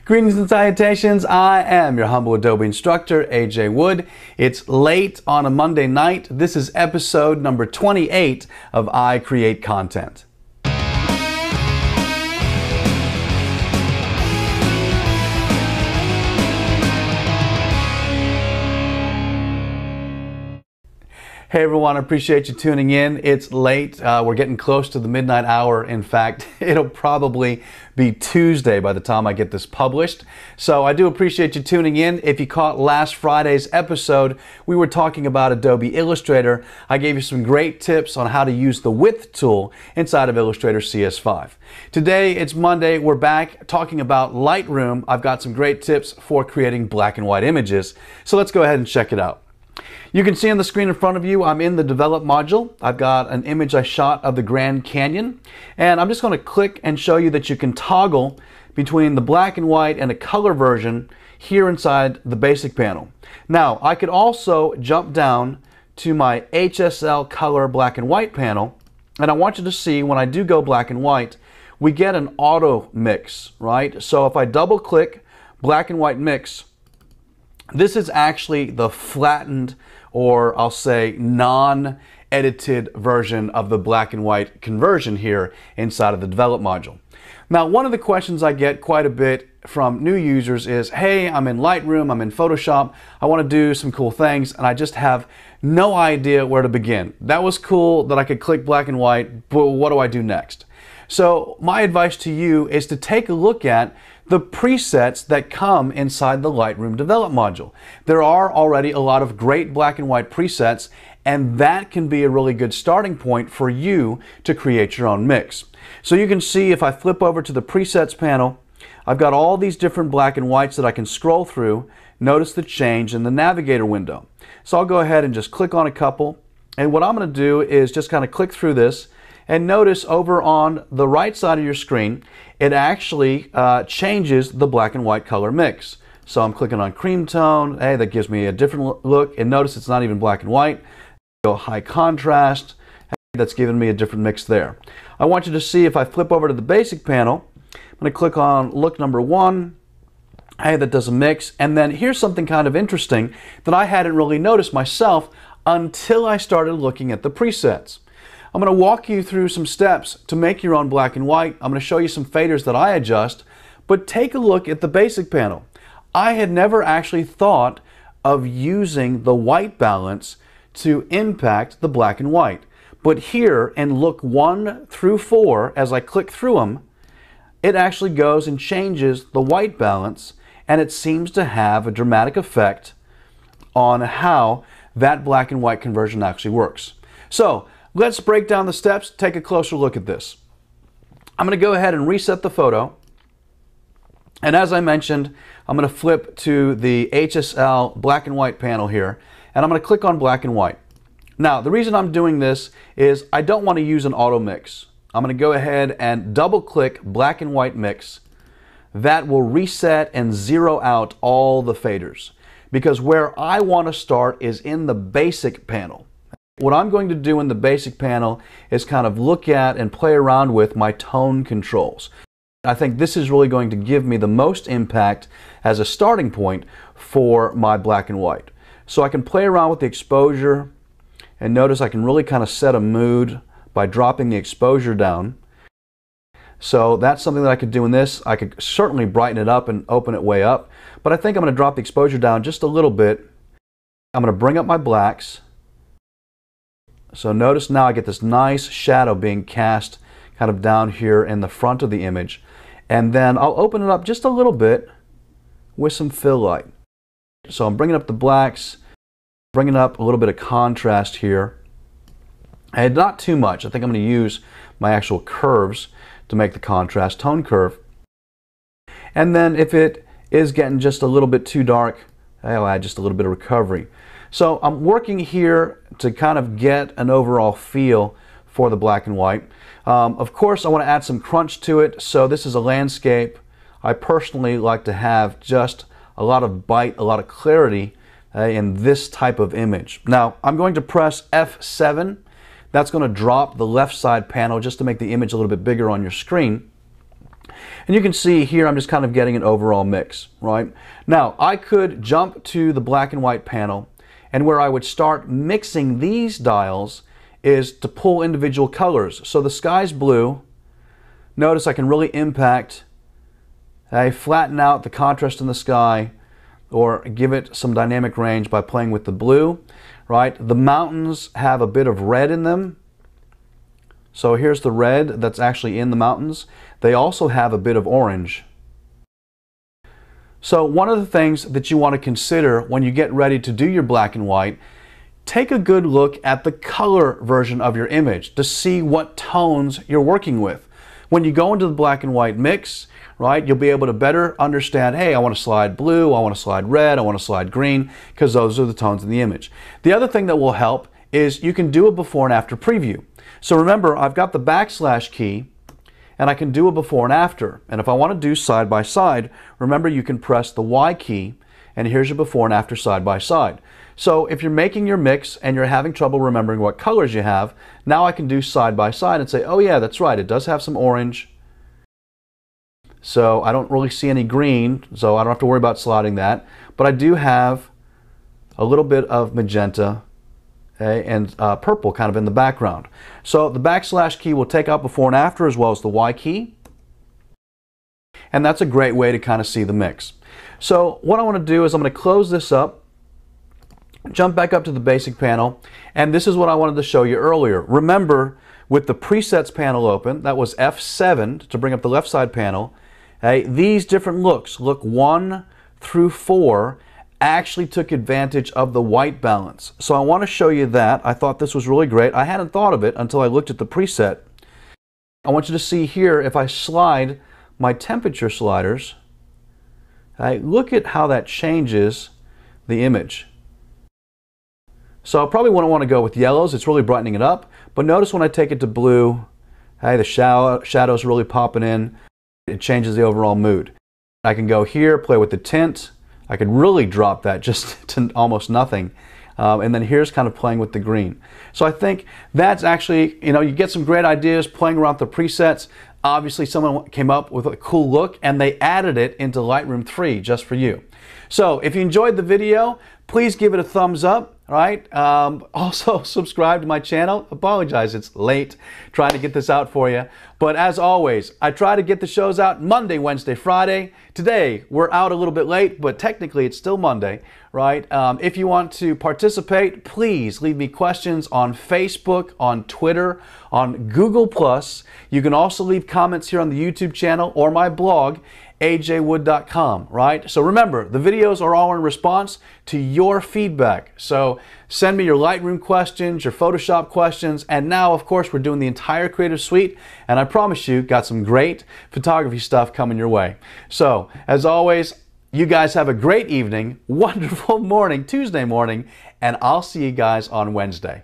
Greetings and salutations. I am your humble Adobe instructor, AJ Wood. It's late on a Monday night. This is episode number 28 of I Create Content. Hey everyone, I appreciate you tuning in. It's late. We're getting close to the midnight hour. In fact, it'll probably be Tuesday by the time I get this published. So I do appreciate you tuning in. If you caught last Friday's episode, we were talking about Adobe Illustrator. I gave you some great tips on how to use the width tool inside of Illustrator CS5. Today, it's Monday. We're back talking about Lightroom. I've got some great tips for creating black and white images. So let's go ahead and check it out. You can see on the screen in front of you, I'm in the Develop module. I've got an image I shot of the Grand Canyon, and I'm just going to click and show you that you can toggle between the black and white and a color version here inside the basic panel. Now, I could also jump down to my HSL color black and white panel, and I want you to see when I do go black and white, we get an auto mix, right? So if I double click black and white mix, this is actually the flattened, or I'll say non-edited version of the black and white conversion here inside of the Develop module. Now, one of the questions I get quite a bit from new users is, hey, I'm in Lightroom, I'm in Photoshop, I want to do some cool things, and I just have no idea where to begin. That was cool that I could click black and white, but what do I do next? So my advice to you is to take a look at the presets that come inside the Lightroom Develop module. There are already a lot of great black and white presets, and that can be a really good starting point for you to create your own mix. So you can see if I flip over to the presets panel, I've got all these different black and whites that I can scroll through. Notice the change in the navigator window. So I'll go ahead and just click on a couple, and what I'm going to do is just kind of click through this. And notice over on the right side of your screen, it actually changes the black and white color mix. So I'm clicking on cream tone. Hey, that gives me a different look. And notice it's not even black and white. Go high contrast. Hey, that's giving me a different mix there. I want you to see if I flip over to the basic panel, I'm going to click on look number 1. Hey, that does a mix. And then here's something kind of interesting that I hadn't really noticed myself until I started looking at the presets. I'm going to walk you through some steps to make your own black and white. I'm going to show you some faders that I adjust, but take a look at the basic panel. I had never actually thought of using the white balance to impact the black and white. But here in look 1 through 4, as I click through them, it actually goes and changes the white balance, and it seems to have a dramatic effect on how that black and white conversion actually works. So let's break down the steps, take a closer look at this. I'm going to go ahead and reset the photo. And as I mentioned, I'm going to flip to the HSL black and white panel here, and I'm going to click on black and white. Now, the reason I'm doing this is I don't want to use an auto mix. I'm going to go ahead and double click black and white mix. That will reset and zero out all the faders, because where I want to start is in the basic panel. What I'm going to do in the basic panel is kind of look at and play around with my tone controls. I think this is really going to give me the most impact as a starting point for my black and white. So I can play around with the exposure, and notice I can really kind of set a mood by dropping the exposure down. So that's something that I could do in this. I could certainly brighten it up and open it way up, but I think I'm going to drop the exposure down just a little bit. I'm going to bring up my blacks. So notice now I get this nice shadow being cast kind of down here in the front of the image. And then I'll open it up just a little bit with some fill light. So I'm bringing up the blacks, bringing up a little bit of contrast here. And not too much. I think I'm going to use my actual curves to make the contrast tone curve. And then if it is getting just a little bit too dark, I'll add just a little bit of recovery. So I'm working here to kind of get an overall feel for the black and white. Of course, I want to add some crunch to it. So this is a landscape. I personally like to have just a lot of bite, a lot of clarity in this type of image. Now, I'm going to press F7. That's going to drop the left side panel just to make the image a little bit bigger on your screen. And you can see here I'm just kind of getting an overall mix, right? Now, I could jump to the black and white panel, and where I would start mixing these dials is to pull individual colors. So the sky's blue. Notice I can really impact, flatten out the contrast in the sky, or give it some dynamic range by playing with the blue, right? The mountains have a bit of red in them. So here's the red that's actually in the mountains. They also have a bit of orange. So one of the things that you want to consider when you get ready to do your black and white, take a good look at the color version of your image to see what tones you're working with. When you go into the black and white mix, right, you'll be able to better understand, hey, I want to slide blue, I want to slide red, I want to slide green, because those are the tones in the image. The other thing that will help is you can do a before and after preview. So remember, I've got the backslash key, and I can do a before and after. And if I want to do side by side, remember you can press the Y key, and here's your before and after side by side. So if you're making your mix and you're having trouble remembering what colors you have, now I can do side by side and say, oh yeah, that's right, it does have some orange. So I don't really see any green, so I don't have to worry about sliding that. But I do have a little bit of magenta, and purple kind of in the background. So the backslash key will take out before and after, as well as the Y key. And that's a great way to kind of see the mix. So what I want to do is I'm going to close this up, jump back up to the basic panel, and this is what I wanted to show you earlier. Remember, with the presets panel open, that was F7 to bring up the left side panel, these different looks, look 1 through 4, actually took advantage of the white balance. So I want to show you that. I thought this was really great. I hadn't thought of it until I looked at the preset. I want you to see here, if I slide my temperature sliders, look at how that changes the image. So I probably wouldn't want to go with yellows. It's really brightening it up. But notice when I take it to blue, the shadow's really popping in. It changes the overall mood. I can go here, play with the tint. I could really drop that just to almost nothing. And then here's kind of playing with the green. So I think that's actually, you get some great ideas playing around with the presets. Obviously someone came up with a cool look and they added it into Lightroom 3 just for you. So if you enjoyed the video, please give it a thumbs up. Right? Also subscribe to my channel. Apologize, it's late trying to get this out for you. But as always, I try to get the shows out Monday, Wednesday, Friday. Today, we're out a little bit late, but technically it's still Monday, right? If you want to participate, please leave me questions on Facebook, on Twitter, on Google+. You can also leave comments here on the YouTube channel or my blog, ajwood.com, right? So remember, the videos are all in response to your feedback. So send me your Lightroom questions, your Photoshop questions, and now, of course, we're doing the entire Creative Suite, and I promise you, got some great photography stuff coming your way. So, as always, you guys have a great evening, wonderful morning, Tuesday morning, and I'll see you guys on Wednesday.